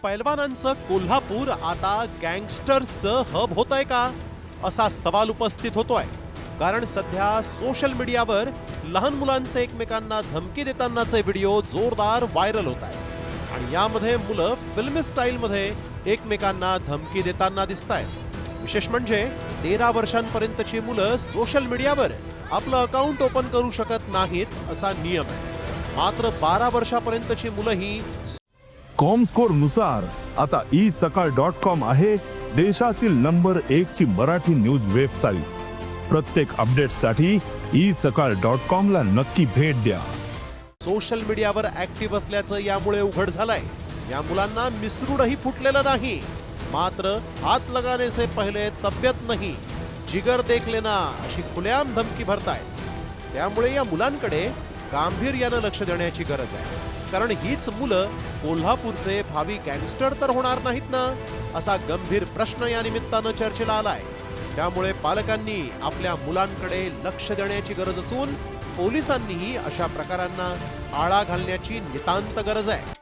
पैलवानांचं कोल्हापूर आता गँगस्टर्सचं हब होतंय का असा सवाल उपस्थित होतोय. कारण सध्या सोशल मीडियावर लहान मुलांचे एकमेकांना धमकी देतानाचे व्हिडिओ जोरदार व्हायरल होत आहेत आणि यामध्ये मुलं फिल्मी स्टाईलमध्ये एकमेकांना धमकी देताना दिसतायत. विशेष म्हणजे 13 वर्षांपर्यंतची मुलं सोशल मीडियावर आपलं अकाउंट ओपन करू शकत नाहीत असा नियम आहे. मात्र 12 वर्षापर्यंतची मुलंही कॉमस्कोर नुसार आता isakal.com आहे देशातील नंबर 1 ची मराठी न्यूज वेबसाईट. प्रत्येक अपडेटसाठी isakal.com ला नक्की भेट द्या. सोशल मीडियावर ऍक्टिव्ह असल्याचं यामुळे उघड झालंय. या मुलांना मिसरूडही फुटलेलं नाही. मात्र हात लगाने से पहले तब्यत नहीं, जिगर देख लेना अशी खुलेआम धमकी भरतायत. त्यामुळे या मुलांकडे गांभीर्यानं लक्ष देण्याची गरज आहे. कारण हीच मुलं कोल्हापूरचे भावी गँगस्टर तर होणार नाहीत ना, असा गंभीर प्रश्न या निमित्तानं चर्चेला आलाय. त्यामुळे पालकांनी आपल्या मुलांकडे लक्ष देण्याची गरज असून पोलिसांनीही अशा प्रकारांना आळा घालण्याची नितांत गरज आहे.